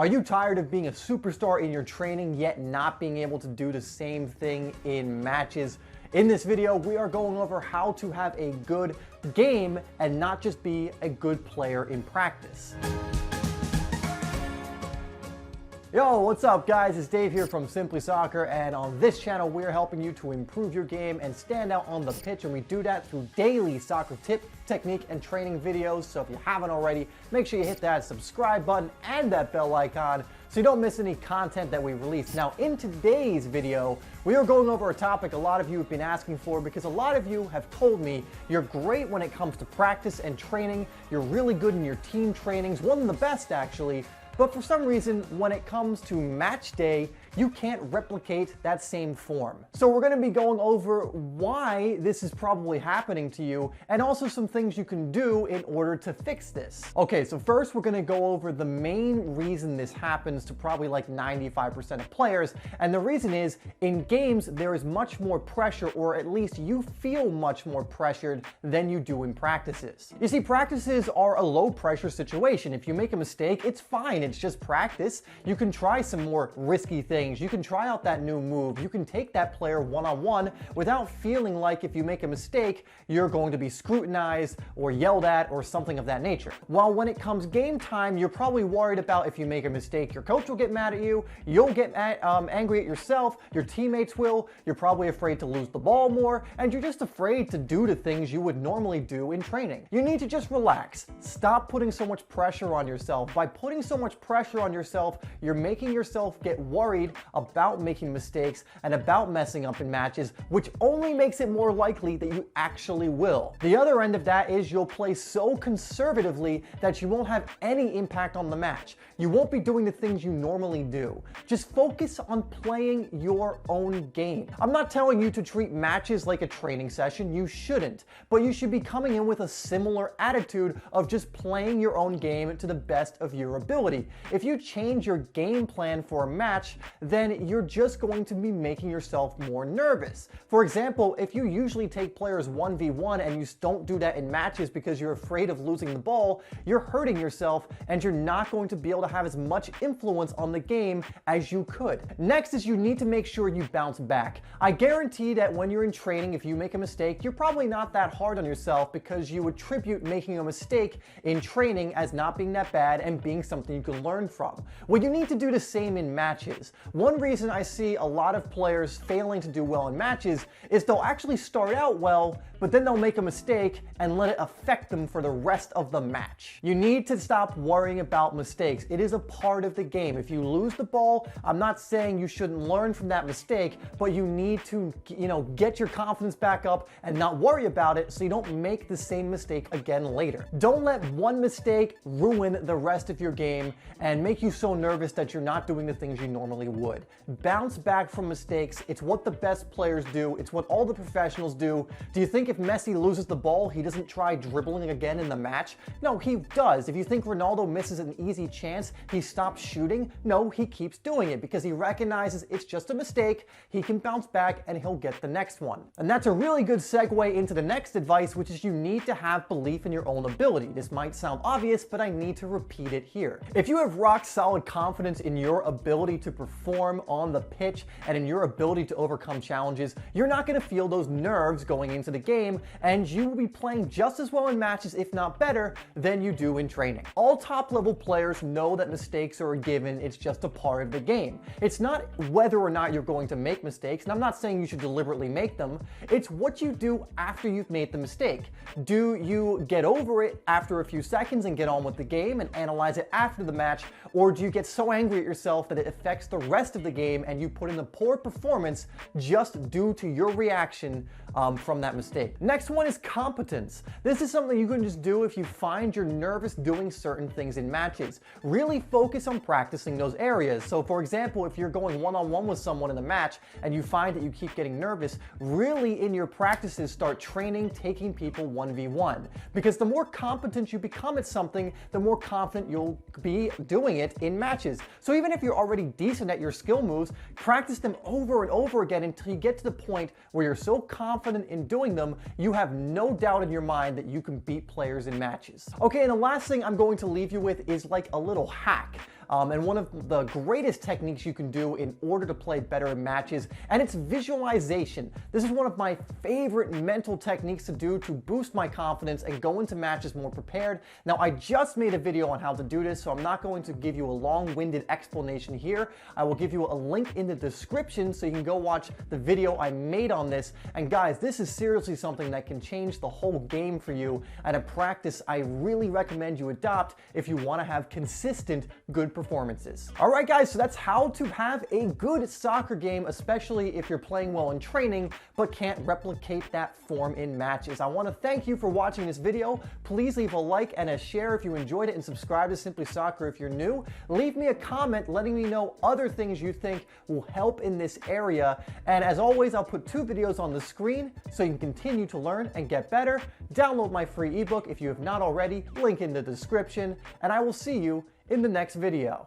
Are you tired of being a superstar in your training yet not being able to do the same thing in matches? In this video, we are going over how to have a good game and not just be a good player in practice. Yo, what's up guys? It's Dave here from SimplySoccer, and on this channel we're helping you to improve your game and stand out on the pitch, and we do that through daily soccer tip, technique, and training videos. So if you haven't already, make sure you hit that subscribe button and that bell icon so you don't miss any content that we release. Now in today's video, we are going over a topic a lot of you have been asking for, because a lot of you have told me you're great when it comes to practice and training, you're really good in your team trainings, one of the best actually, but for some reason, when it comes to match day, you can't replicate that same form. So we're going to be going over why this is probably happening to you, and also some things you can do in order to fix this. Okay, so first we're going to go over the main reason this happens to probably like 95% of players, and the reason is, in games there is much more pressure, or at least you feel much more pressured than you do in practices. You see, practices are a low pressure situation. If you make a mistake, it's fine. It's just practice. You can try some more risky things. You can try out that new move. You can take that player one-on-one without feeling like if you make a mistake, you're going to be scrutinized or yelled at or something of that nature. While when it comes game time, you're probably worried about if you make a mistake, your coach will get mad at you, you'll get angry at yourself, your teammates will, you're probably afraid to lose the ball more, and you're just afraid to do the things you would normally do in training. You need to just relax. Stop putting so much pressure on yourself. By putting so much pressure on yourself, you're making yourself get worried about making mistakes and about messing up in matches, which only makes it more likely that you actually will. The other end of that is you'll play so conservatively that you won't have any impact on the match. You won't be doing the things you normally do. Just focus on playing your own game. I'm not telling you to treat matches like a training session. You shouldn't, but you should be coming in with a similar attitude of just playing your own game to the best of your ability. If you change your game plan for a match, then you're just going to be making yourself more nervous. For example, if you usually take players 1v1 and you don't do that in matches because you're afraid of losing the ball, you're hurting yourself and you're not going to be able to have as much influence on the game as you could. Next is you need to make sure you bounce back. I guarantee that when you're in training, if you make a mistake, you're probably not that hard on yourself because you attribute making a mistake in training as not being that bad and being something you can learn from. Well, you need to do the same in matches. One reason I see a lot of players failing to do well in matches is they'll actually start out well, but then they'll make a mistake and let it affect them for the rest of the match. You need to stop worrying about mistakes. It is a part of the game. If you lose the ball, I'm not saying you shouldn't learn from that mistake, but you need to, get your confidence back up and not worry about it so you don't make the same mistake again later. Don't let one mistake ruin the rest of your game and make you so nervous that you're not doing the things you normally would. Bounce back from mistakes. It's what the best players do. It's what all the professionals do. Do you think if Messi loses the ball, he doesn't try dribbling again in the match? No, he does. If you think Ronaldo misses an easy chance, he stops shooting? No, he keeps doing it because he recognizes it's just a mistake, he can bounce back and he'll get the next one. And that's a really good segue into the next advice, which is you need to have belief in your own ability. This might sound obvious, but I need to repeat it here. If you have rock solid confidence in your ability to perform on the pitch and in your ability to overcome challenges, you're not going to feel those nerves going into the game, and you will be playing just as well in matches, if not better, than you do in training. All top level players know that mistakes are a given. It's just a part of the game. It's not whether or not you're going to make mistakes, and I'm not saying you should deliberately make them. It's what you do after you've made the mistake. Do you get over it after a few seconds and get on with the game and analyze it after the match, or do you get so angry at yourself that it affects the rest of the game and you put in a poor performance just due to your reaction from that mistake? Next one is competence. This is something you can just do if you find you're nervous doing certain things in matches. Really focus on practicing those areas. So for example, if you're going one-on-one with someone in a match and you find that you keep getting nervous, really in your practices start training taking people 1v1. Because the more competent you become at something, the more confident you'll be doing it in matches. So even if you're already decent at your skill moves, practice them over and over again until you get to the point where you're so confident in doing them, you have no doubt in your mind that you can beat players in matches. Okay, and the last thing I'm going to leave you with is like a little hack. and one of the greatest techniques you can do in order to play better in matches, and it's visualization. This is one of my favorite mental techniques to do to boost my confidence and go into matches more prepared. Now, I just made a video on how to do this, so I'm not going to give you a long-winded explanation here. I will give you a link in the description so you can go watch the video I made on this. And guys, this is seriously something that can change the whole game for you, and a practice I really recommend you adopt if you want to have consistent good performances. All right, guys, so that's how to have a good soccer game, especially if you're playing well in training but can't replicate that form in matches. I want to thank you for watching this video. Please leave a like and a share if you enjoyed it, and subscribe to Simply Soccer if you're new. Leave me a comment letting me know other things you think will help in this area. And as always, I'll put 2 videos on the screen so you can continue to learn and get better. Download my free ebook if you have not already, link in the description, and I will see you in the next video.